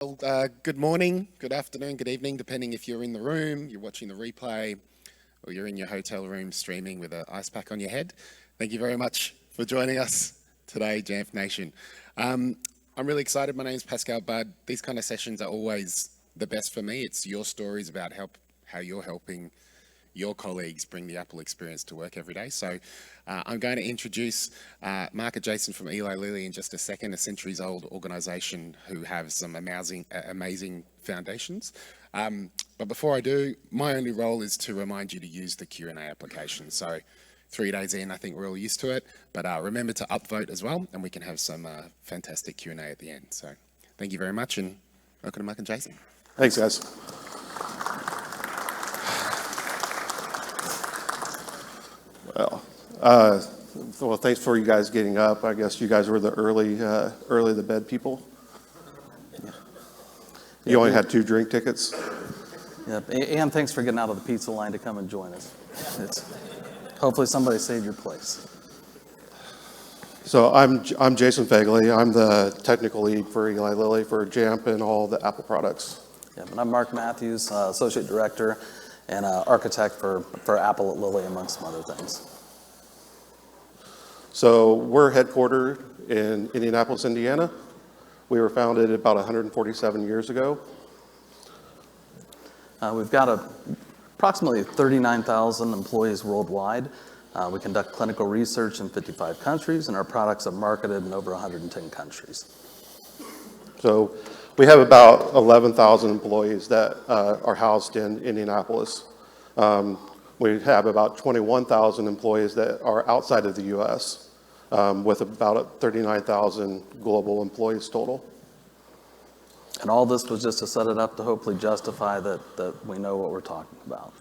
Well, good morning, good afternoon, good evening, depending if you're in the room, you're watching the replay, or you're in your hotel room streaming with an ice pack on your head. Thank you very much for joining us today, Jamf Nation. I'm really excited. My name is Pascal Budd. These kind of sessions are always the best for me. It's your stories about how you're helping your colleagues bring the Apple experience to work every day. So I'm going to introduce Mark and Jason from Eli Lilly in just a second, a centuries-old organisation who have some amazing foundations. But before I do, my only role is to remind you to use the Q&A application. So 3 days in, I think we're all used to it. But remember to upvote as well, and we can have some fantastic Q&A at the end. So thank you very much, and welcome to Mark and Jason. Thanks, guys. Well, thanks for you guys getting up. I guess you guys were the early to bed people. You only had 2 drink tickets. Yep, and thanks for getting out of the pizza line to come and join us. Hopefully somebody saved your place. So I'm Jason Fagley. I'm the technical lead for Eli Lilly for Jamf and all the Apple products. Yep, and I'm Mark Matthews, associate director and architect for Apple at Lilly, amongst some other things. So we're headquartered in Indianapolis, Indiana. We were founded about 147 years ago. We've got approximately 39,000 employees worldwide. We conduct clinical research in 55 countries, and our products are marketed in over 110 countries. So we have about 11,000 employees that are housed in Indianapolis. We have about 21,000 employees that are outside of the U.S., with about 39,000 global employees total. And all this was just to set it up to hopefully justify that we know what we're talking about.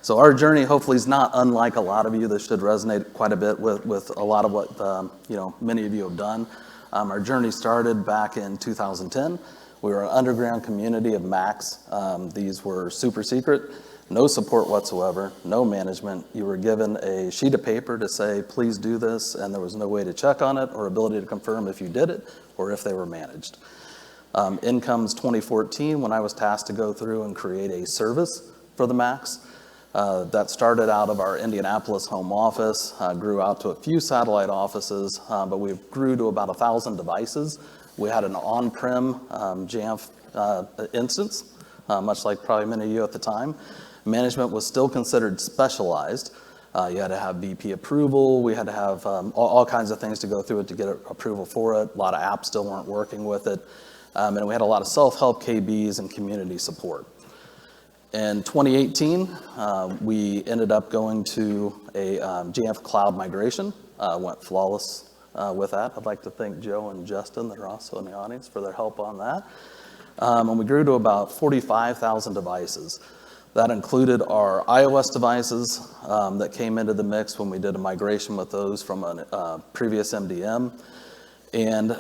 So our journey hopefully is not unlike a lot of you. This should resonate quite a bit with a lot of what many of you have done. Our journey started back in 2010. We were an underground community of Macs. These were super secret. No support whatsoever, no management. You were given a sheet of paper to say, please do this, and there was no way to check on it or ability to confirm if you did it or if they were managed. In comes 2014 when I was tasked to go through and create a service for the Macs. That started out of our Indianapolis home office, grew out to a few satellite offices, but we grew to about 1,000 devices. We had an on-prem Jamf instance, much like probably many of you at the time. Management was still considered specialized. You had to have VP approval. We had to have all kinds of things to go through it to get approval for it. A lot of apps still weren't working with it. And we had a lot of self-help KBs and community support. In 2018, we ended up going to a Jamf cloud migration. Went flawless with that. I'd like to thank Joe and Justin that are also in the audience for their help on that. And we grew to about 45,000 devices. That included our iOS devices that came into the mix when we did a migration with those from a previous MDM. And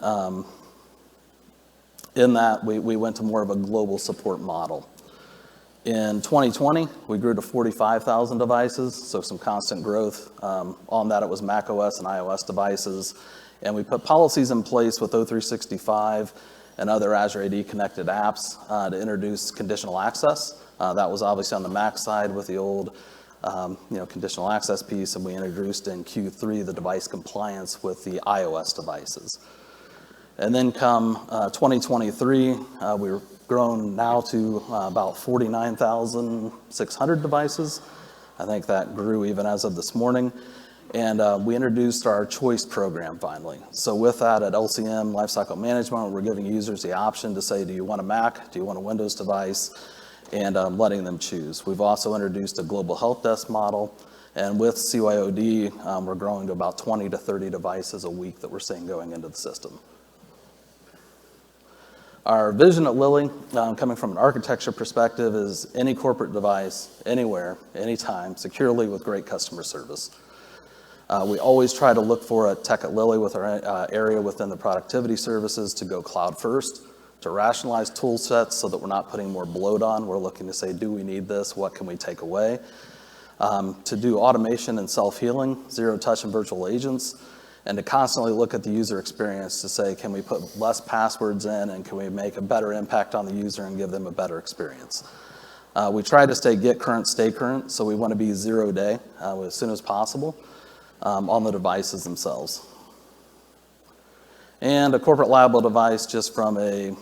in that, we went to more of a global support model. In 2020, we grew to 45,000 devices, so some constant growth. On that, it was macOS and iOS devices. And we put policies in place with O365 and other Azure AD connected apps to introduce conditional access. That was obviously on the Mac side with the old conditional access piece, and we introduced in Q3 the device compliance with the iOS devices. And then come 2023, we're grown now to about 49,600 devices. I think that grew even as of this morning. And we introduced our choice program finally. So with that, at LCM Lifecycle Management, we're giving users the option to say, do you want a Mac? Do you want a Windows device? And letting them choose. We've also introduced a global help desk model. And with CYOD, we're growing to about 20 to 30 devices a week that we're seeing going into the system. Our vision at Lilly, coming from an architecture perspective, is any corporate device, anywhere, anytime, securely with great customer service. We always try to look for a Tech Lilly with our area within the productivity services to go cloud first, to rationalize tool sets so that we're not putting more bloat on. We're looking to say, do we need this? What can we take away? To do automation and self-healing, zero touch and virtual agents, and to constantly look at the user experience to say, can we put less passwords in and can we make a better impact on the user and give them a better experience? We try to stay get current, stay current, so we want to be 0 day as soon as possible on the devices themselves. And a corporate liable device, just from a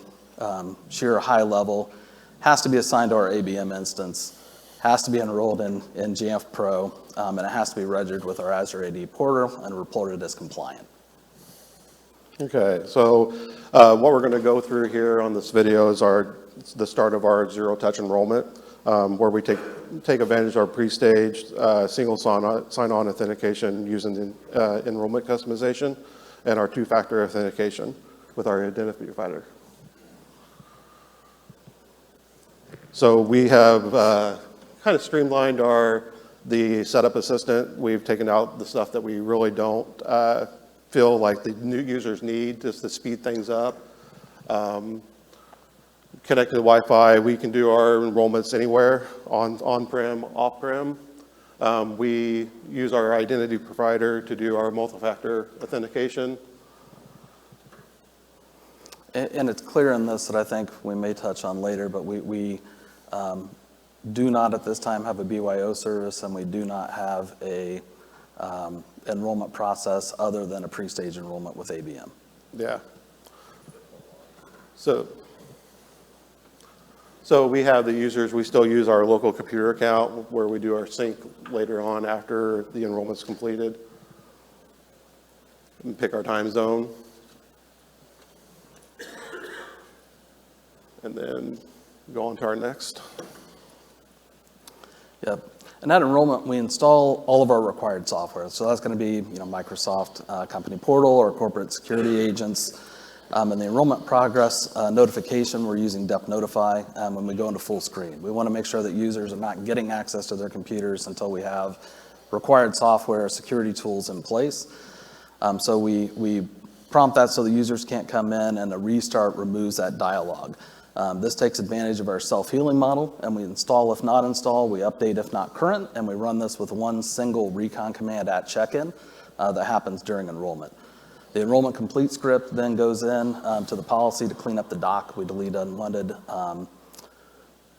sheer high level, has to be assigned to our ABM instance, has to be enrolled in Jamf Pro, and it has to be registered with our Azure AD portal and reported as compliant. Okay, so what we're going to go through here on this video is the start of our zero-touch enrollment, where we take advantage of our pre-staged single sign-on authentication using the enrollment customization and our two-factor authentication with our identifier. So we have kind of streamlined the setup assistant. We've taken out the stuff that we really don't feel like the new users need just to speed things up. Connected to Wi-Fi, we can do our enrollments anywhere, on-prem, off-prem. We use our identity provider to do our multi-factor authentication. And it's clear in this that I think we may touch on later, but we do not at this time have a BYO service, and we do not have a enrollment process other than a pre-stage enrollment with ABM. Yeah. So we have the users, we still use our local computer account where we do our sync later on after the enrollment's completed. And pick our time zone. And then go on to our next. Yep. And at enrollment, we install all of our required software. So that's going to be, Microsoft Company Portal or corporate security agents. In the enrollment progress notification, we're using Dep Notify when we go into full screen. We want to make sure that users are not getting access to their computers until we have required software security tools in place. So we prompt that so the users can't come in, and a restart removes that dialog. This takes advantage of our self-healing model, and we install if not install, we update if not current, and we run this with one single recon command at check-in that happens during enrollment. The enrollment complete script then goes in to the policy to clean up the dock. We delete unwanted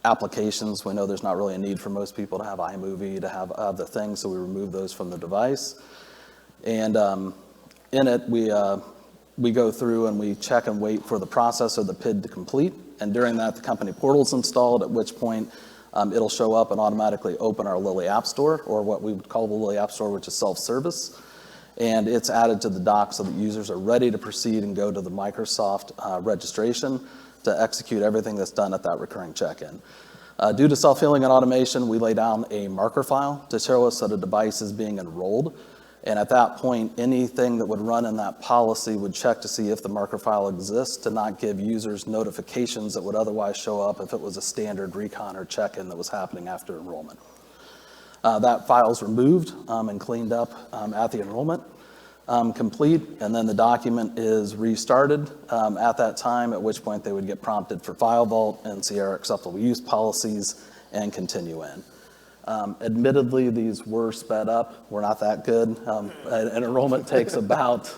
applications. We know there's not really a need for most people to have iMovie, to have other things, so we remove those from the device. And in it, we go through and we check and wait for the process or the PID to complete. And during that, the company portal is installed, at which point it'll show up and automatically open our Lilly App Store, or what we would call the Lilly App Store, which is self-service. And it's added to the dock so that users are ready to proceed and go to the Microsoft registration to execute everything that's done at that recurring check-in. Due to self-healing and automation, we lay down a marker file to show us that a device is being enrolled. And at that point, anything that would run in that policy would check to see if the marker file exists to not give users notifications that would otherwise show up if it was a standard recon or check-in that was happening after enrollment. That file's removed and cleaned up at the enrollment complete, and then the document is restarted at that time, at which point they would get prompted for file vault and see our acceptable use policies and continue in. Admittedly, these were sped up. We're not that good. An enrollment takes about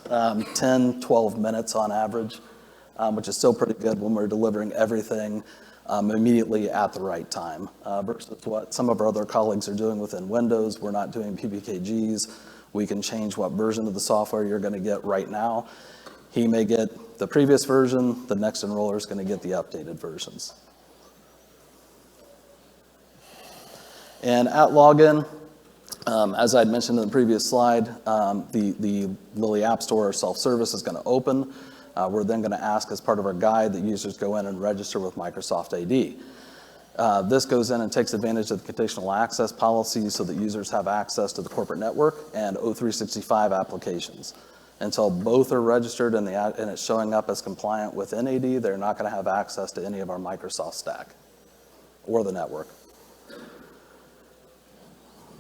10, 12 minutes on average, which is still pretty good when we're delivering everything immediately at the right time, versus what some of our other colleagues are doing within Windows. We're not doing PPKGs. We can change what version of the software you're going to get right now. He may get the previous version. The next enroller is going to get the updated versions. And at login, as I had mentioned in the previous slide, the Lilly App Store self-service is going to open. We're then going to ask, as part of our guide, that users go in and register with Microsoft AD. This goes in and takes advantage of the conditional access policy so that users have access to the corporate network and O365 applications. Until both are registered and it's showing up as compliant within AD, they're not going to have access to any of our Microsoft stack or the network.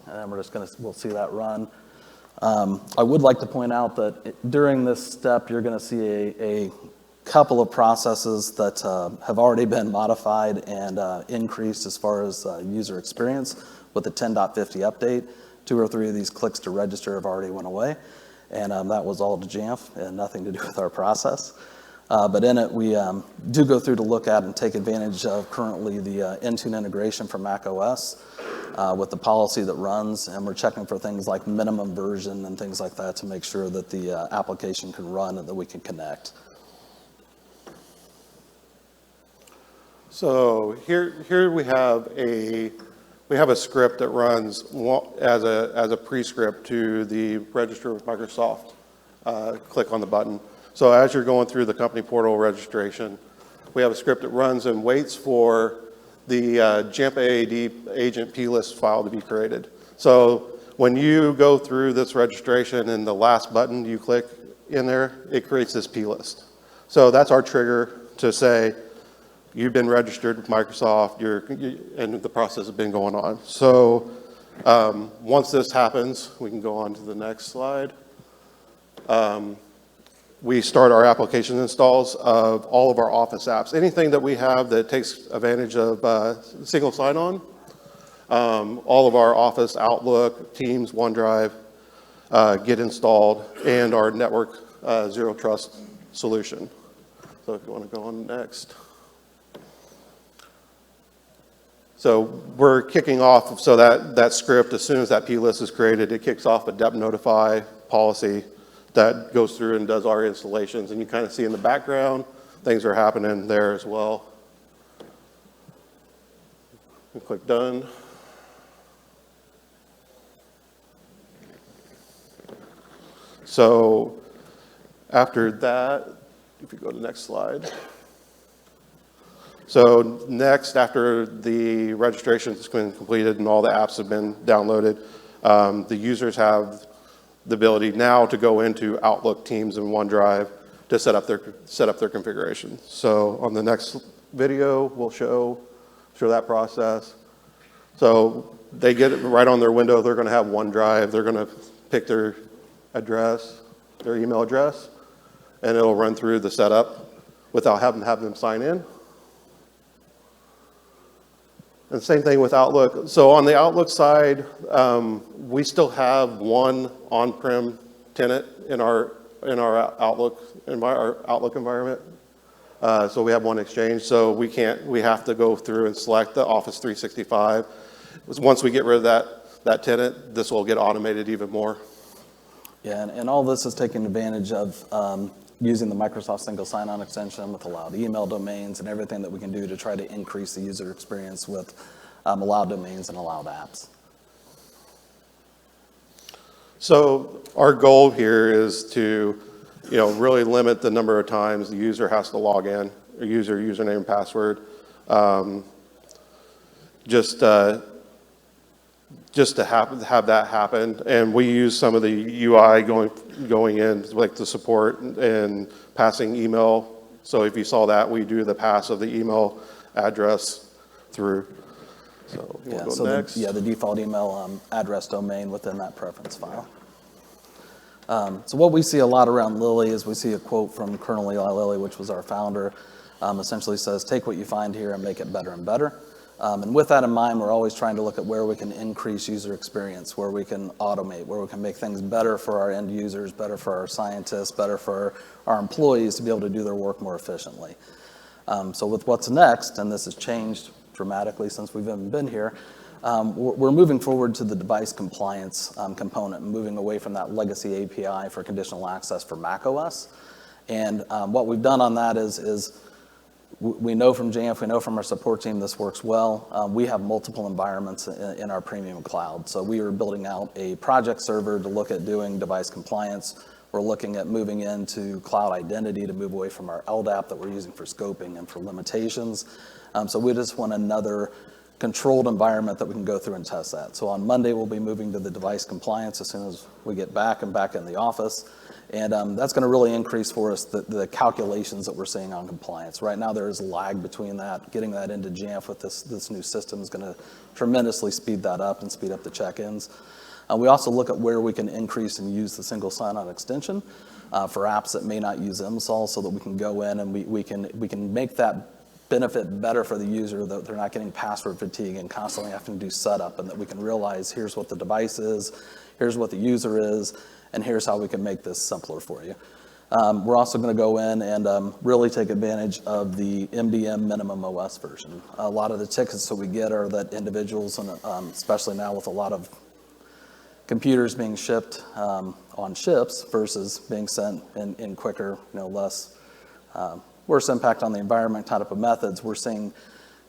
And then we'll see that run. I would like to point out that during this step, you're going to see a couple of processes that have already been modified and increased as far as user experience with the 10.50 update. 2 or 3 of these clicks to register have already went away. and that was all to Jamf and nothing to do with our process. But in it, we do go through to look at and take advantage of currently the Intune integration for Mac OS with the policy that runs, and we're checking for things like minimum version and things like that to make sure that the application can run and that we can connect. So here we have a script that runs as a pre-script to the register with Microsoft. Click on the button. So as you're going through the company portal registration, we have a script that runs and waits for the Jamf AAD agent plist file to be created. So when you go through this registration and the last button you click in there, it creates this plist. So that's our trigger to say, you've been registered with Microsoft, and the process has been going on. So once this happens, we can go on to the next slide. We start our application installs of all of our Office apps. Anything that we have that takes advantage of single sign-on, all of our Office, Outlook, Teams, OneDrive get installed, and our network Zero Trust solution. So if you want to go on next. So we're kicking off, so that script, as soon as that plist is created, it kicks off a dep notify policy that goes through and does our installations. And you kind of see in the background, things are happening there as well. And click done. So after that, if you go to the next slide. So next, after the registration has been completed and all the apps have been downloaded, the users have the ability now to go into Outlook, Teams, and OneDrive to set up their configuration. So on the next video, we'll show that process. So they get it right on their window. They're going to have OneDrive. They're going to pick their address, their email address, and it'll run through the setup without having to have them sign in. And same thing with Outlook. So on the Outlook side, we still have one on-prem tenant in our Outlook environment. So we have one Exchange. So we have to go through and select the Office 365. Once we get rid of that tenant, this will get automated even more. Yeah, and all this is taking advantage of using the Microsoft single sign-on extension with allowed email domains and everything that we can do to try to increase the user experience with allowed domains and allowed apps. So our goal here is to, really limit the number of times the user has to log in, or use their username and password. Just to have that happen, and we use some of the UI going in, like the support and passing email. So if you saw that, we do the pass of the email address through. So yeah, go so next. The default email address domain within that preference file. So what we see a lot around Lilly is we see a quote from Colonel Eli Lilly, which was our founder, essentially says, take what you find here and make it better and better. And with that in mind, we're always trying to look at where we can increase user experience, where we can automate, where we can make things better for our end users, better for our scientists, better for our employees to be able to do their work more efficiently. So with what's next, and this has changed dramatically since we've even been here, we're moving forward to the device compliance component, moving away from that legacy API for conditional access for macOS. And what we've done on that is we know from Jamf, we know from our support team this works well. We have multiple environments in our premium cloud. So we are building out a project server to look at doing device compliance. We're looking at moving into cloud identity to move away from our LDAP that we're using for scoping and for limitations. So we just want another controlled environment that we can go through and test that. So on Monday, we'll be moving to the device compliance as soon as we get back and back in the office. And that's going to really increase for us the calculations that we're seeing on compliance. Right now, there is a lag between that. Getting that into Jamf with this new system is going to tremendously speed that up and speed up the check-ins. We also look at where we can increase and use the single sign-on extension for apps that may not use MSOL, so that we can go in and we can make that benefit better for the user, that they're not getting password fatigue and constantly having to do setup, and that we can realize here's what the device is, here's what the user is, and here's how we can make this simpler for you. We're also going to go in and really take advantage of the MDM minimum OS version. A lot of the tickets that we get are that individuals, and especially now with a lot of computers being shipped on ships versus being sent in quicker, less worse impact on the environment type of methods, we're seeing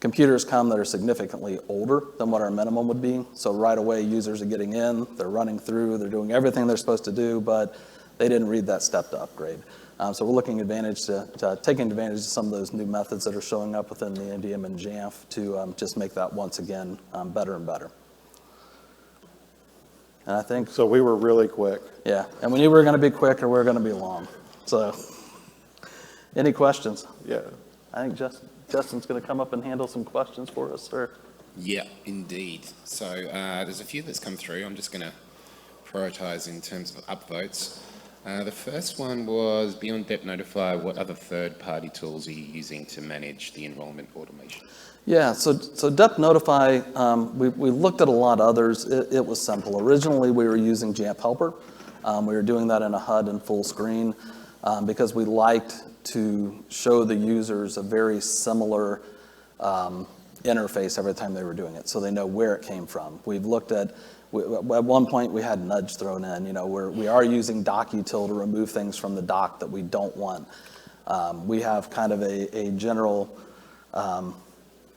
computers come that are significantly older than what our minimum would be. So right away, users are getting in, they're running through, they're doing everything they're supposed to do, but they didn't read that stepped upgrade. So we're taking advantage of some of those new methods that are showing up within the MDM and Jamf to just make that once again better and better. And I think So we were really quick. yeah, and we knew we were going to be quick or we were going to be long. So, any questions? Yeah. I think Justin's going to come up and handle some questions for us, sir. Yeah, indeed. So there's a few that's come through. I'm just going to prioritize in terms of upvotes. The first one was, beyond Dep Notify, what other third-party tools are you using to manage the enrollment automation? Yeah, so Dep Notify, we looked at a lot of others. It was simple. Originally, we were using Jamf Helper. We were doing that in a HUD and full screen because we liked to show the users a very similar interface every time they were doing it, so they know where it came from. We've looked at one point we had nudge thrown in, where we are using docutil to remove things from the dock that we don't want. We have kind of a general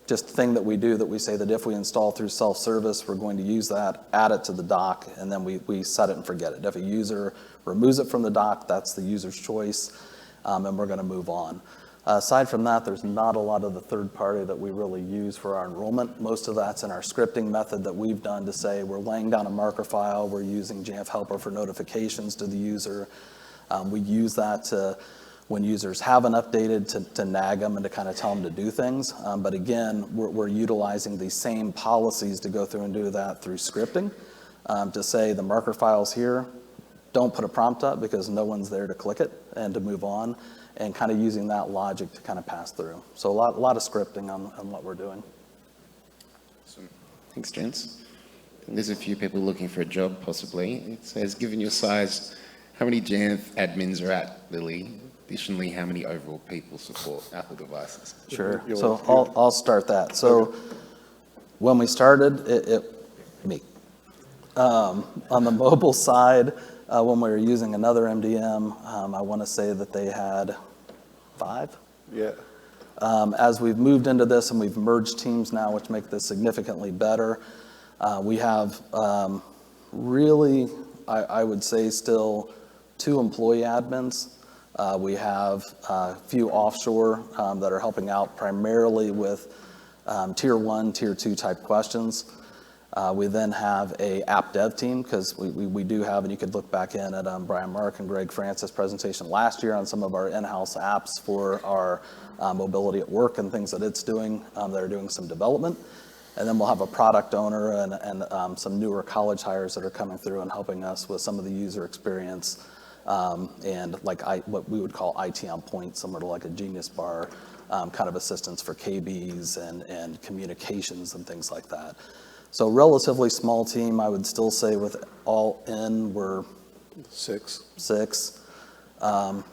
just thing that we do that we say that if we install through self-service, we're going to use that, add it to the dock, and then we set it and forget it. If a user removes it from the dock, that's the user's choice, and we're going to move on. Aside from that, there's not a lot of the third party that we really use for our enrollment. Most of that's in our scripting method that we've done to say we're laying down a marker file, we're using Jamf Helper for notifications to the user. We use that to, when users haven't updated, to nag them and to kind of tell them to do things. But again, we're utilizing the same policies to go through and do that through scripting to say the marker file's here, don't put a prompt up because no one's there to click it and to move on, and kind of using that logic to kind of pass through. So a lot of scripting on what we're doing. Awesome. Thanks, gents. There's a few people looking for a job, possibly. It says, given your size, how many Jamf admins are at Lilly? Additionally, how many overall people support Apple devices? Sure. So I'll start that. So when we started, me. On the mobile side, when we were using another MDM, I want to say that they had 5. Yeah. As we've moved into this and we've merged teams now, which make this significantly better, we have really, I would say still 2 employee admins. We have a few offshore that are helping out primarily with tier 1, tier 2 type questions. We then have a app dev team because we do have, and you could look back in at Brian Mark and Greg Francis' presentation last year on some of our in-house apps for our mobility at work and things that it's doing that are doing some development. And then we'll have a product owner and some newer college hires that are coming through and helping us with some of the user experience and like what we would call IT on point, similar to like a Genius Bar kind of assistance for KBs and communications and things like that. So relatively small team, I would still say with all in, we're 6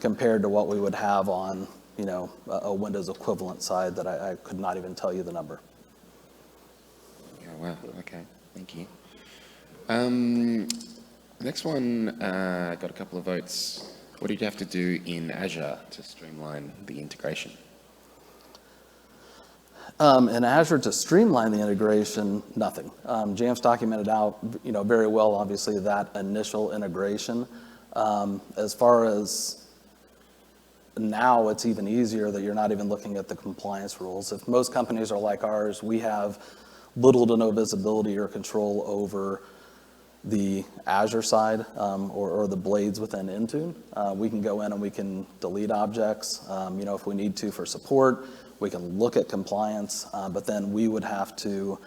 compared to what we would have on, a Windows equivalent side that I could not even tell you the number. Yeah, wow, okay, thank you. Next one, got a couple of votes. What did you have to do in Azure to streamline the integration? In Azure, to streamline the integration, nothing. Jamf's documented out, very well, obviously, that initial integration. As far as now, it's even easier that you're not even looking at the compliance rules. If most companies are like ours, we have little to no visibility or control over the Azure side or the blades within Intune. We can go in and we can delete objects, if we need to for support. We can look at compliance, but then we would have to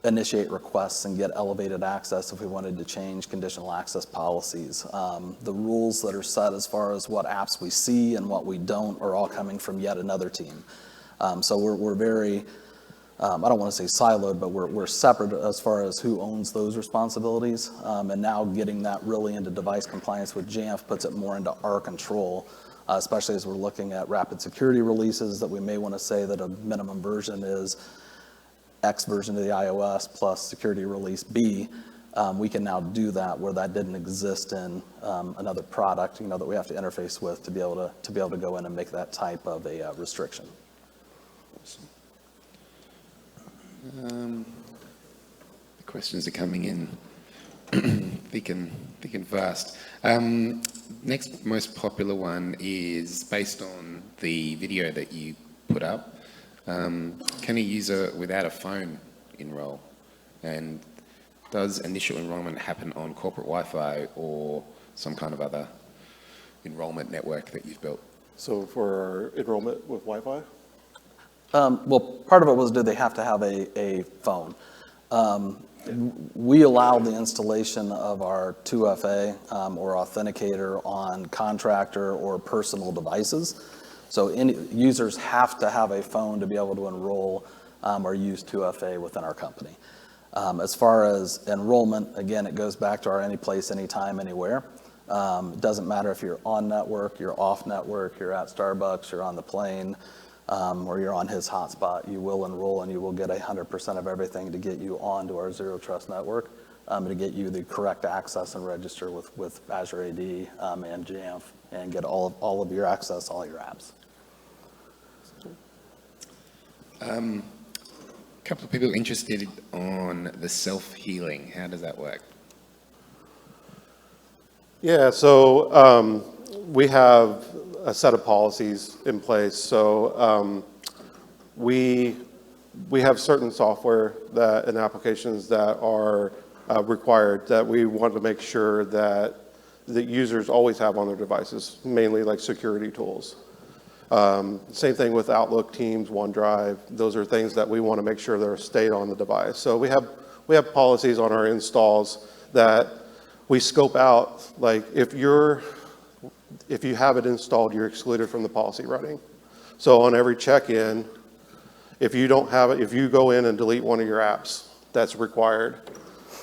initiate requests and get elevated access if we wanted to change conditional access policies. The rules that are set as far as what apps we see and what we don't are all coming from yet another team. So we're very, I don't want to say siloed, but we're separate as far as who owns those responsibilities. And now getting that really into device compliance with Jamf puts it more into our control, especially as we're looking at rapid security releases that we may want to say that a minimum version is X version of the iOS plus security release B. We can now do that where that didn't exist in another product, that we have to interface with to be able to go in and make that type of a restriction. The questions are coming in thick and fast. Next most popular one is based on the video that you put up. Can a user without a phone enroll? And does initial enrollment happen on corporate Wi-Fi or some kind of other enrollment network that you've built? So for enrollment with Wi-Fi? Well, part of it was, do they have to have a phone? We allow the installation of our 2FA or authenticator on contractor or personal devices. So users have to have a phone to be able to enroll or use 2FA within our company. As far as enrollment, again, it goes back to our any place, anytime, anywhere. It doesn't matter if you're on network, you're off network, you're at Starbucks, you're on the plane, or you're on his hotspot, you will enroll and you will get 100% of everything to get you onto our Zero Trust network, to get you the correct access and register with Azure AD and Jamf and get all of your access, all your apps. A couple of people interested on the self-healing. How does that work? Yeah, so we have a set of policies in place. So we have certain software and applications that are required that we want to make sure that the users always have on their devices, mainly like security tools. Same thing with Outlook, Teams, OneDrive. Those are things that we want to make sure they're stayed on the device. So we have policies on our installs that we scope out, like if you have it installed, you're excluded from the policy running. So on every check-in, if you don't have it, if you go in and delete one of your apps, that's required.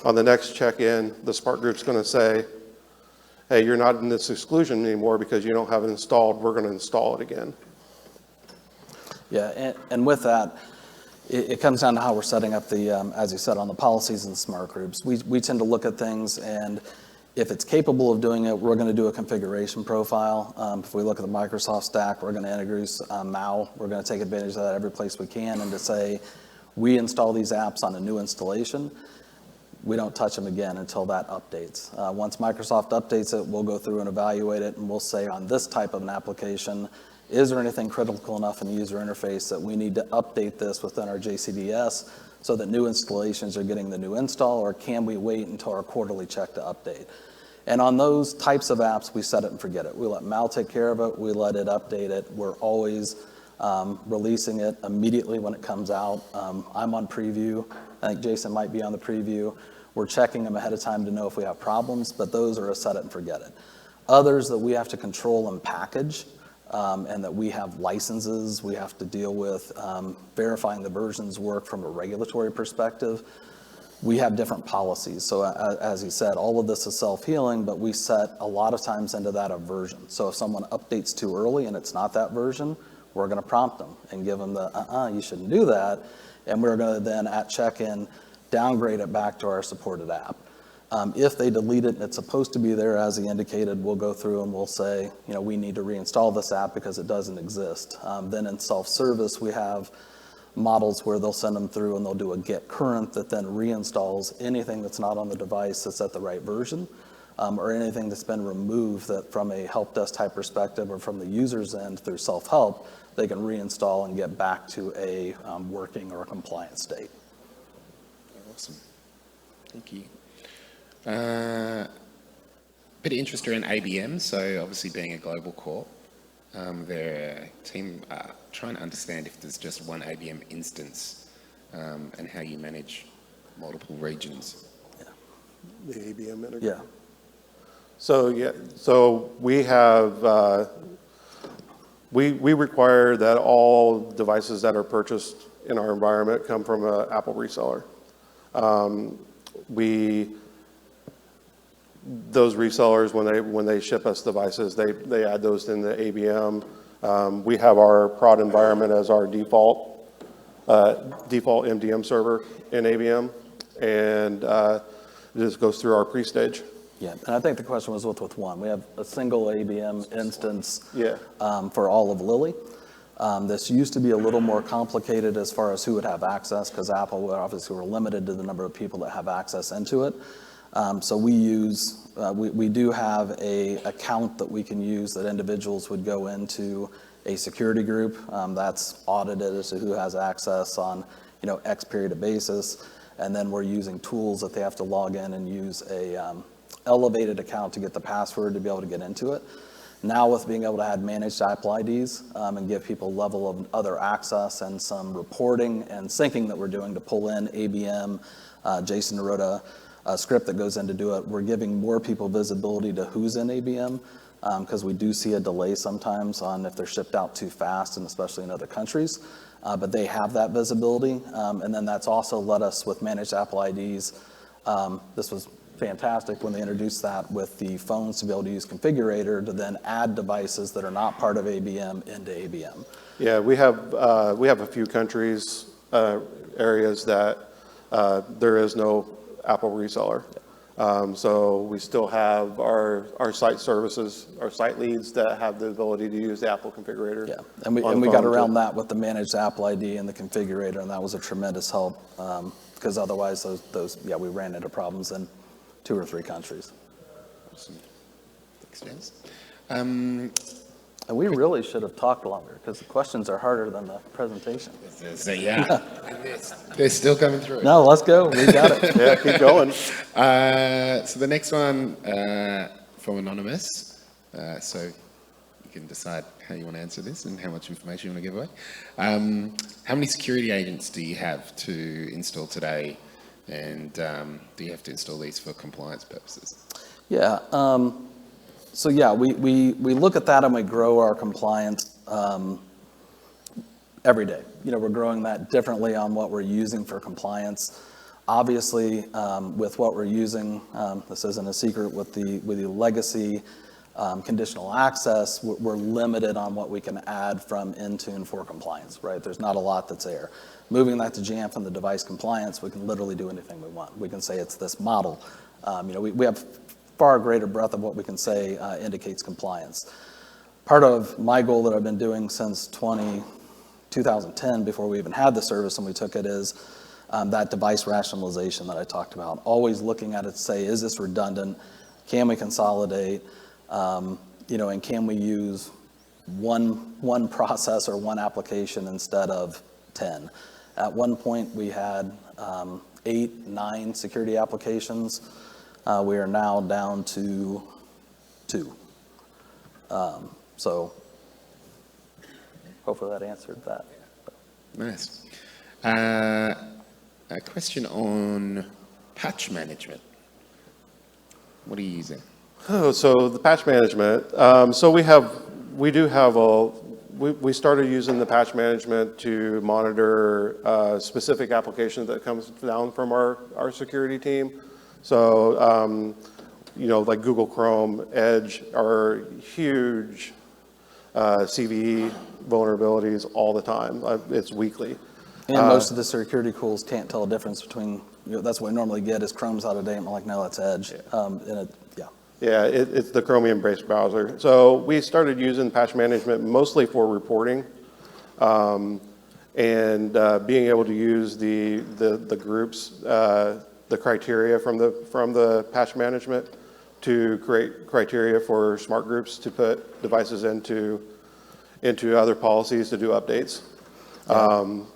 On the next check-in, the Spark group's going to say, hey, you're not in this exclusion anymore because you don't have it installed. We're going to install it again. Yeah, and with that, it comes down to how we're setting up the, as you said, on the policies and smart groups. We tend to look at things, and if it's capable of doing it, we're going to do a configuration profile. If we look at the Microsoft stack, we're going to introduce MAU. We're going to take advantage of that every place we can, and to say, we install these apps on a new installation, we don't touch them again until that updates. Once Microsoft updates it, we'll go through and evaluate it, and we'll say on this type of an application, is there anything critical enough in the user interface that we need to update this within our JCDS so that new installations are getting the new install, or can we wait until our quarterly check to update? And on those types of apps, we set it and forget it. We let Mal take care of it. We let it update it. We're always releasing it immediately when it comes out. I'm on preview. I think Jason might be on the preview. We're checking them ahead of time to know if we have problems, but those are a set it and forget it. Others that we have to control and package, and that we have licenses, we have to deal with verifying the versions work from a regulatory perspective. We have different policies. So as he said, all of this is self-healing, but we set a lot of times into that a version. So if someone updates too early and it's not that version, we're going to prompt them and give them the, you shouldn't do that. And we're going to then at check-in downgrade it back to our supported app. If they delete it and it's supposed to be there as he indicated, we'll go through and we'll say, we need to reinstall this app because it doesn't exist. Then in self-service, we have models where they'll send them through and they'll do a get current that then reinstalls anything that's not on the device that's at the right version, or anything that's been removed that from a help desk type perspective or from the user's end through self-help, they can reinstall and get back to a working or a compliant state. Awesome. Thank you. Bit of interest around ABM, so obviously being a global corp, their team trying to understand if there's just one ABM instance and how you manage multiple regions. Yeah. The ABM integration? Yeah. So we have We require that all devices that are purchased in our environment come from an Apple reseller. Those resellers, when they ship us devices, they add those in the ABM. We have our prod environment as our default MDM server in ABM, and it just goes through our pre-stage. Yeah, and I think the question was with one. We have a single ABM instance Yeah. For all of Lilly. This used to be a little more complicated as far as who would have access, because Apple obviously were limited to the number of people that have access into it. So we do have a account that we can use that individuals would go into a security group that's audited as to who has access on, X period of basis. And then we're using tools that they have to log in and use a elevated account to get the password to be able to get into it. Now with being able to add managed Apple IDs and give people level of other access and some reporting and syncing that we're doing to pull in ABM, Jason wrote a script that goes in to do it. We're giving more people visibility to who's in ABM because we do see a delay sometimes on if they're shipped out too fast, and especially in other countries. But they have that visibility. And then that's also let us with managed Apple IDs. This was fantastic when they introduced that with the phones to be able to use Configurator to then add devices that are not part of ABM into ABM. Yeah, we have a few countries, areas that there is no Apple reseller. So we still have our site services, our site leads that have the ability to use the Apple Configurator. Yeah, and we got around that with the managed Apple ID and the Configurator, and that was a tremendous help because otherwise we ran into problems in 2 or 3 countries. Awesome. Thanks, James. And we really should have talked longer because the questions are harder than the presentation. Yeah, they're still coming through. No, let's go. We got it. Yeah, keep going. So the next one from Anonymous. So you can decide how you want to answer this and how much information you want to give away. How many security agents do you have to install today? And do you have to install these for compliance purposes? Yeah. So yeah, we look at that and we grow our compliance every day. We're growing that differently on what we're using for compliance. Obviously, with what we're using, this isn't a secret, with the legacy conditional access, we're limited on what we can add from Intune for compliance, right? There's not a lot that's there. Moving that to Jamf and the device compliance, we can literally do anything we want. We can say it's this model. We have far greater breadth of what we can say indicates compliance. Part of my goal that I've been doing since 2010, before we even had the service and we took it, is that device rationalization that I talked about. Always looking at it to say, is this redundant? Can we consolidate? And can we use one process or one application instead of 10? At one point, we had 8, 9 security applications. We are now down to 2. So hopefully that answered that. Nice. A question on patch management. What are you using? Oh, so the patch management. We started using the patch management to monitor specific applications that comes down from our security team. So, like Google Chrome, Edge are huge CVE vulnerabilities all the time. It's weekly. And most of the security tools can't tell a difference between, that's what we normally get is Chrome's out of date. I'm like, no, that's Edge. Yeah, it's the Chromium-based browser. So we started using patch management mostly for reporting, and being able to use the groups, the criteria from the patch management to create criteria for smart groups to put devices into other policies to do updates.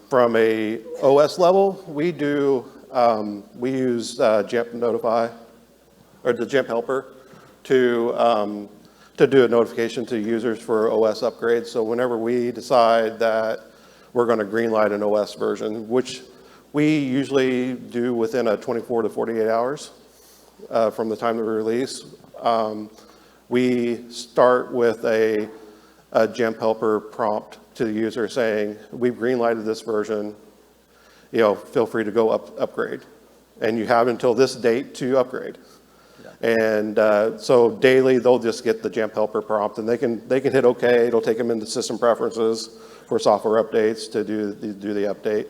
From a OS level, we use Jamf Notify, or the Jamf Helper, to do a notification to users for OS upgrades. So whenever we decide that we're going to greenlight an OS version, which we usually do within a 24 to 48 hours from the time of the release, we start with a a Jamf helper prompt to the user saying, we've greenlighted this version, feel free to go upgrade. And you have until this date to upgrade. And so daily, they'll just get the Jamf helper prompt, and they can hit OK. It'll take them into system preferences for software updates to do the update.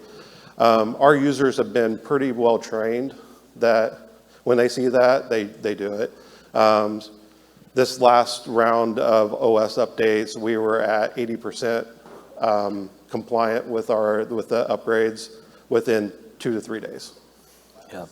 Our users have been pretty well trained that when they see that, they do it. This last round of OS updates, we were at 80% compliant with the upgrades within 2 to 3 days. Yeah.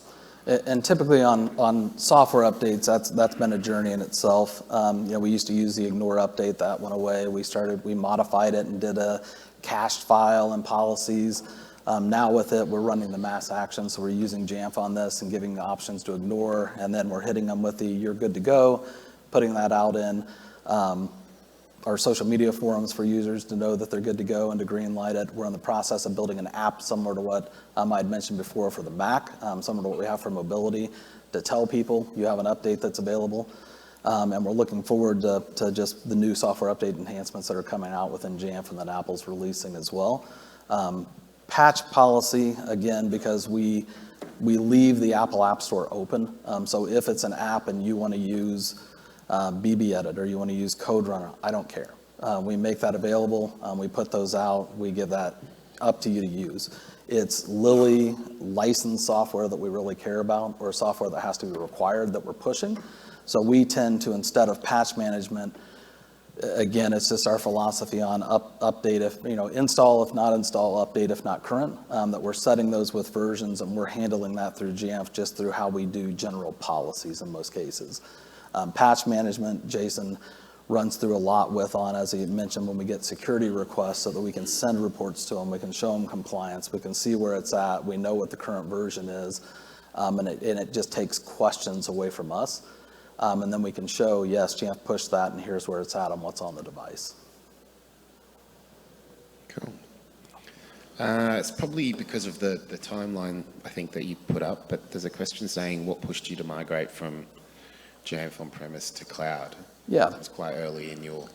And typically on software updates, that's been a journey in itself. We used to use the ignore update, that went away. We modified it and did a cached file and policies. Now with it, we're running the mass action, so we're using Jamf on this and giving options to ignore, and then we're hitting them with the you're good to go, putting that out in our social media forums for users to know that they're good to go and to green light it. We're in the process of building an app similar to what I had mentioned before for the Mac, similar to what we have for mobility, to tell people you have an update that's available. And we're looking forward to just the new software update enhancements that are coming out within Jamf and that Apple's releasing as well. Patch policy, again, because we leave the Apple App Store open. So if it's an app and you want to use BB Edit or you want to use Code Runner, I don't care. We make that available. We put those out. We give that up to you to use. It's Lilly licensed software that we really care about, or software that has to be required that we're pushing. So we tend to, instead of patch management, again, it's just our philosophy on update if, install if not install, update if not current, that we're setting those with versions, and we're handling that through Jamf just through how we do general policies in most cases. Patch management, Jason runs through a lot as he mentioned, when we get security requests so that we can send reports to them, we can show them compliance, we can see where it's at, we know what the current version is, and it just takes questions away from us. And then we can show, yes, Jamf pushed that, and here's where it's at and what's on the device. Cool. It's probably because of the timeline, I think, that you put up, but there's a question saying, what pushed you to migrate from Jamf on-premise to cloud? Yeah. It's quite early in your...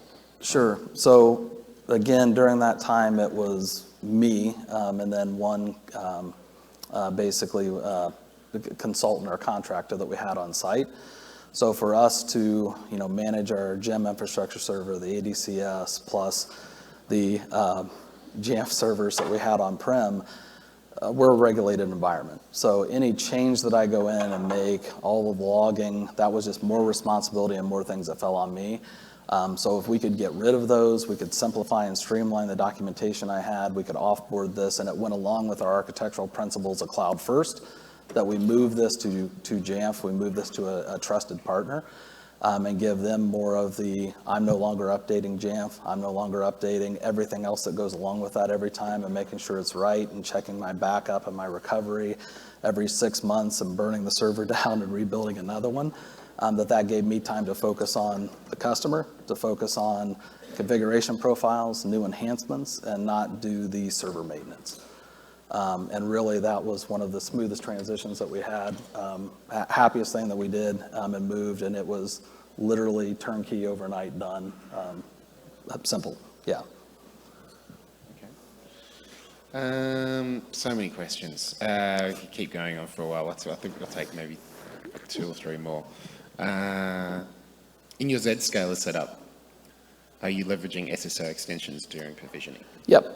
Sure. So, again, during that time, it was me, and then one basically consultant or contractor that we had on site. So for us to, manage our gem infrastructure server, the ADCS, plus the Jamf servers that we had on-prem, we're a regulated environment. So any change that I go in and make, all the logging, that was just more responsibility and more things that fell on me. So if we could get rid of those, we could simplify and streamline the documentation I had, we could offboard this, and it went along with our architectural principles of cloud first, that we move this to Jamf, we move this to a trusted partner, and give them more of the, I'm no longer updating Jamf, I'm no longer updating everything else that goes along with that every time, and making sure it's right, and checking my backup and my recovery every 6 months, and burning the server down and rebuilding another one. That gave me time to focus on the customer, to focus on configuration profiles, new enhancements, and not do the server maintenance. And really, that was one of the smoothest transitions that we had. Happiest thing that we did, and moved, and it was literally turnkey, overnight done. Simple, yeah. Okay. So many questions. We could keep going on for a while. I think I'll take maybe 2 or 3 more. In your Zscaler setup, are you leveraging SSO extensions during provisioning? Yep.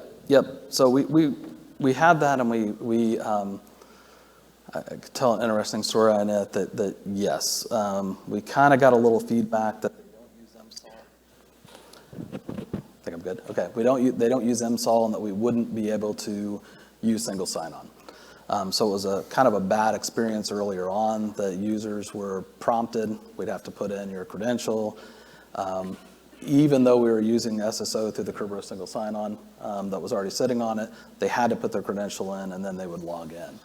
So we had that, and I could tell an interesting story on it that yes, we kind of got a little feedback that they don't use MSOL. I think I'm good. Okay, they don't use MSOL, and that we wouldn't be able to use single sign-on. So it was a kind of a bad experience earlier on. The users were prompted, we'd have to put in your credential. Even though we were using SSO through the Kerberos single sign-on that was already sitting on it, they had to put their credential in, and then they would log in.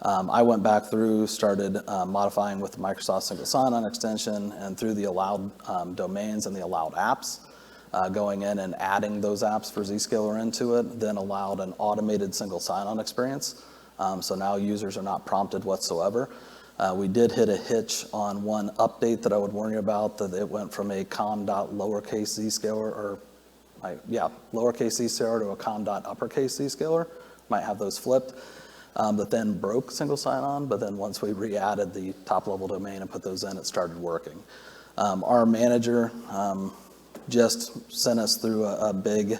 I went back through, started modifying with the Microsoft single sign-on extension, and through the allowed domains and the allowed apps, going in and adding those apps for Zscaler into it, then allowed an automated single sign-on experience. So now users are not prompted whatsoever. We did hit a hitch on one update that I would warn you about, that it went from a com.lowercase Zscaler, or lowercase Zscaler to a com.uppercase Zscaler, might have those flipped, that then broke single sign-on, but then once we re-added the top-level domain and put those in, it started working. Our manager just sent us through a big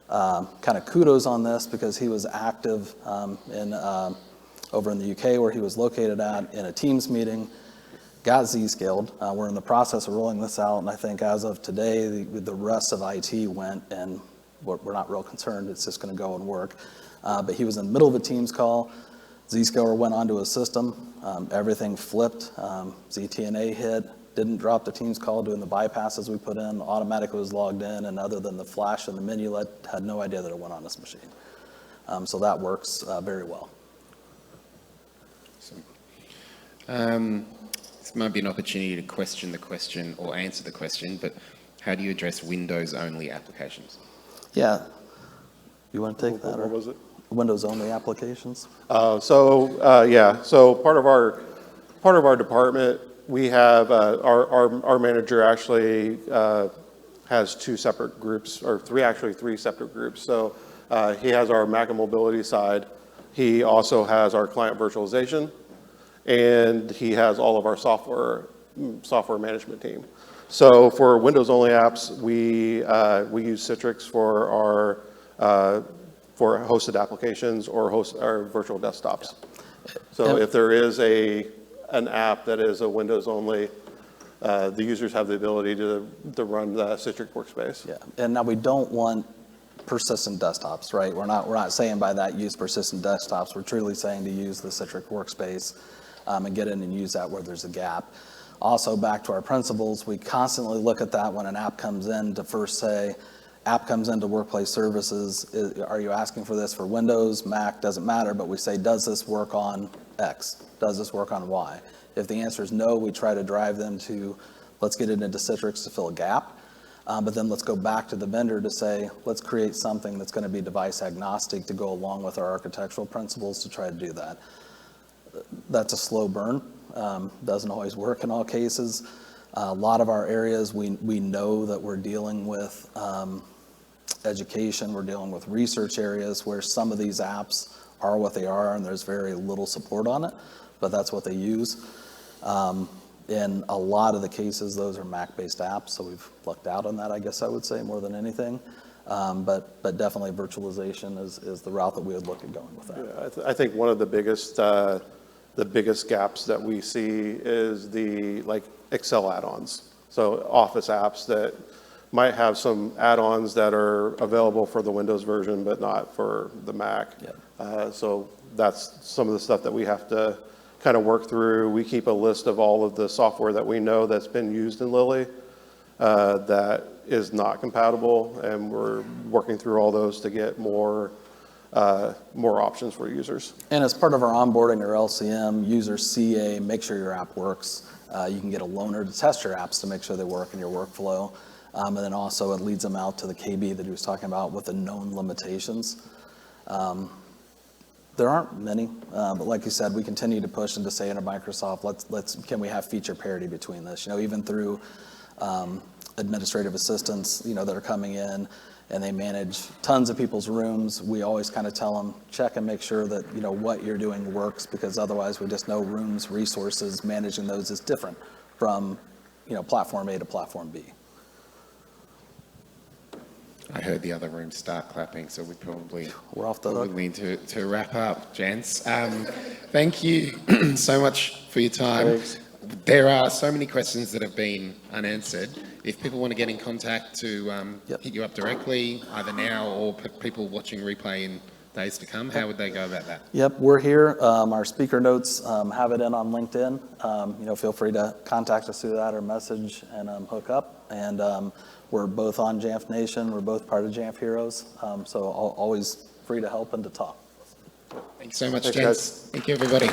kind of kudos on this because he was active over in the UK where he was located at in a Teams meeting, got Zscaled. We're in the process of rolling this out, and I think as of today, the rest of IT went, and we're not real concerned. It's just going to go and work. But he was in the middle of a Teams call. Zscaler went onto his system. Everything flipped. ZTNA hit. Didn't drop the Teams call doing the bypasses we put in. Automatically was logged in, and other than the flash and the menu, had no idea that it went on this machine. So that works very well. This might be an opportunity to question the question or answer the question, but how do you address Windows-only applications? Yeah. You want to take that? What was it? Windows-only applications? So part of our department, we have our manager actually has two separate groups, or three separate groups. So he has our Mac and mobility side. He also has our client virtualization, and he has all of our software management team. So for Windows-only apps, we use Citrix for our for hosted applications or our virtual desktops. So if there is an app that is a Windows-only, the users have the ability to run the Citrix workspace. Yeah, and now we don't want persistent desktops, right? We're not saying by that use persistent desktops. We're truly saying to use the Citrix workspace and get in and use that where there's a gap. Also, back to our principles, we constantly look at that when an app comes in to first say, app comes into workplace services, are you asking for this for Windows, Mac, doesn't matter, but we say, does this work on X? Does this work on Y? If the answer is no, we try to drive them to, let's get it into Citrix to fill a gap, but then let's go back to the vendor to say, let's create something that's going to be device agnostic to go along with our architectural principles to try to do that. That's a slow burn. Doesn't always work in all cases. A lot of our areas, we know that we're dealing with education, we're dealing with research areas where some of these apps are what they are and there's very little support on it, but that's what they use. In a lot of the cases, those are Mac-based apps, so we've lucked out on that, I guess I would say, more than anything. But definitely virtualization is the route that we would look at going with that. Yeah, I think one of the biggest gaps that we see is the Excel add-ons. So Office apps that might have some add-ons that are available for the Windows version, but not for the Mac. Yeah. So that's some of the stuff that we have to kind of work through. We keep a list of all of the software that we know that's been used in Lilly that is not compatible, and we're working through all those to get more options for users. And as part of our onboarding or LCM, users CA, make sure your app works. You can get a loaner to test your apps to make sure they work in your workflow. And then also it leads them out to the KB that he was talking about with the known limitations. There aren't many, but like you said, we continue to push and to say under Microsoft, can we have feature parity between this? Even through administrative assistants, that are coming in and they manage tons of people's rooms. We always kind of tell them, check and make sure that, what you're doing works, because otherwise we just know rooms, resources, managing those is different from, platform A to platform B. I heard the other room start clapping, so we're off the hook. Need to wrap up, gents. Thank you so much for your time. Thanks. There are so many questions that have been unanswered. If people want to get in contact to hit you up directly, either now or people watching replay in days to come, how would they go about that? Yep, we're here. Our speaker notes have it in on LinkedIn. Feel free to contact us through that or message and hook up. And we're both on Jamf Nation. We're both part of Jamf Heroes. So always free to help and to talk. Thanks so much, Thanks, gents. guys. Thank you, everybody.